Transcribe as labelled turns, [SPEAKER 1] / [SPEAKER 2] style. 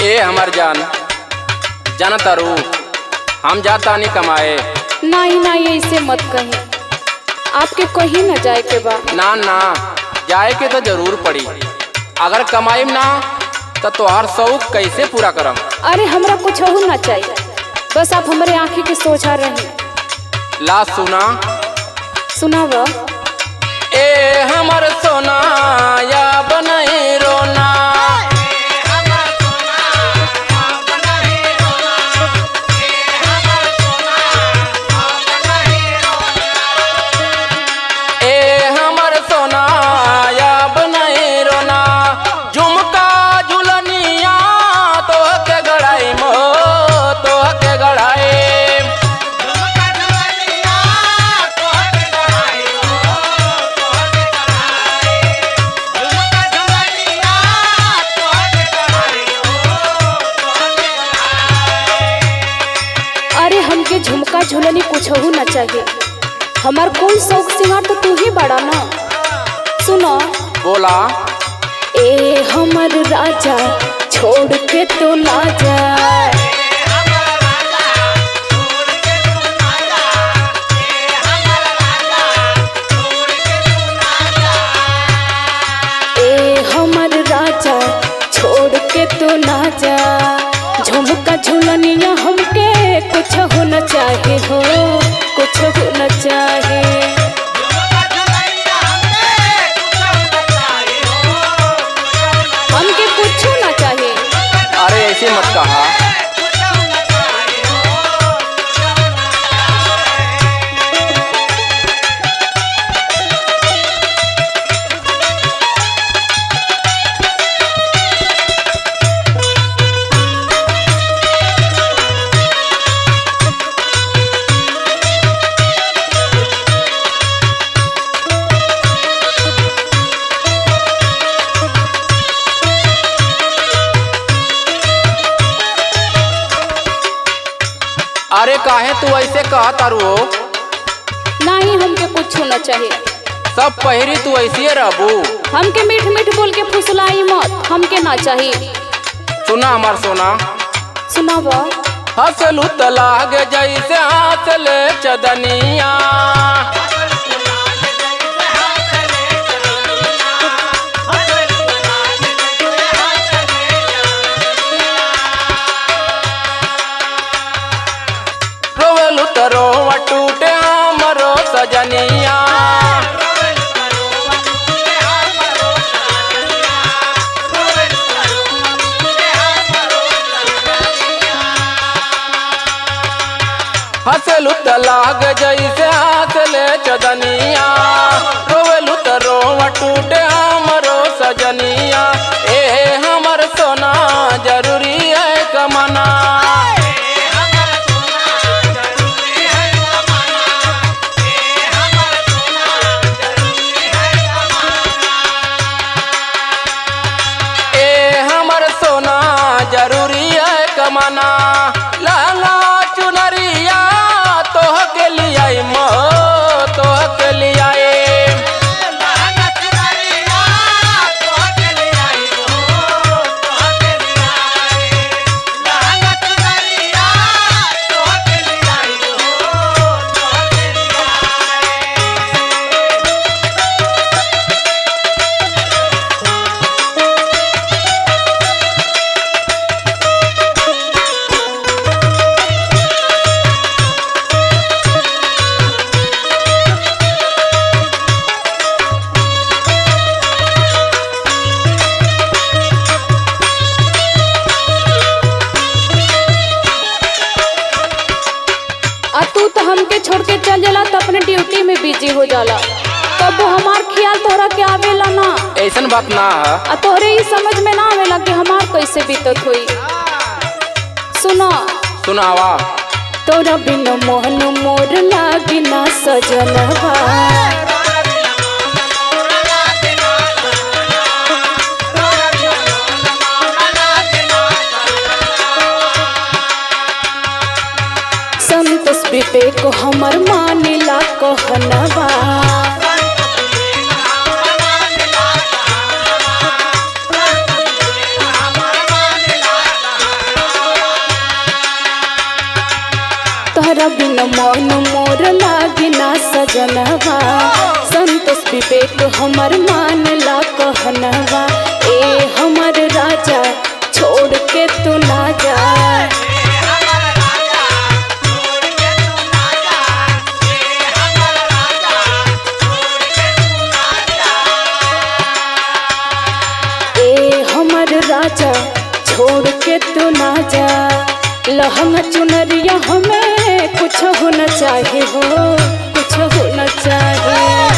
[SPEAKER 1] ए हमार जान जाना तारू हम जाता नहीं कमाए।
[SPEAKER 2] नहीं नहीं ऐसे मत कहीं, आपके कहीं न जाए के बा।
[SPEAKER 1] ना ना जाए के तो जरूर पड़ी, अगर कमाई ना तो तोहार शौक कैसे पूरा करम।
[SPEAKER 2] अरे हमरा कुछ हो ना चाहिए, बस आप हमारे आँखें के सोचा रहे।
[SPEAKER 1] ला सुना
[SPEAKER 2] सुनाव।
[SPEAKER 1] ए हमर सोना या बनई रोना,
[SPEAKER 2] झुमका झुलनी कुछ हो ना चाहिए, हमार कुल शौक सिंगार तो तू ही बड़ा ना। सुनो
[SPEAKER 1] बोला।
[SPEAKER 2] ए हमर राजा छोड़ के तो ना जा, ए हमर राजा छोड़ के तो ना जा, झुमका झुलनिया हमके कुछ होना चाहिए हो, कुछ होना चाहिए। हमके कुछ होना चाहिए।
[SPEAKER 1] अरे ऐसे मत कहा। अरे काहे तू ऐसे कहा तारू हो?
[SPEAKER 2] नहीं हमके कुछ होना चाहिए।
[SPEAKER 1] सब पहरी तू ऐसे रहबू।
[SPEAKER 2] हमके मीठ मीठ बोल के फुसलाई मत, हमके ना चाहिए।
[SPEAKER 1] सुना हमार सोना।
[SPEAKER 2] सुनाव।
[SPEAKER 1] हंसलू तलाग जैसे हंसले चदनिया, रोवा टूटे हमरो सजनिया, हंसलू तलाग जैसे हंसले चदनिया, रोवलू तो रोवा टूटे हमरो सजनिया। ए हमर सोना जरूरी है कमाना, जरूरी है कमाना। लहंगा चुनरिया तोह के लिए मो तोह के लिए
[SPEAKER 2] हमके छोड़ के चल जाला तो अपने ड्यूटी में बिजी हो जाला, तब वो हमार ख्याल तोहरा के आवेला ना।
[SPEAKER 1] ऐसन बात ना है।
[SPEAKER 2] तोहरे ही समझ में ना आवेला कि हमार कैसे बीतत हुई। सुनो
[SPEAKER 1] सुनावा।
[SPEAKER 2] तोरा बिन मोहन मोर लागी ना सजनवा, संतोष विवेक हमर मानिला कहनवा, सजनवा। संतोष विवेक हमर मानला कहनवा। ए हमर राजा छोड़ के तू ना जा। राजा छोड़ के तू ना जा। लहंगा चुनरिया हमें कुछ होना चाहिए हो, कुछ होना चाहिए।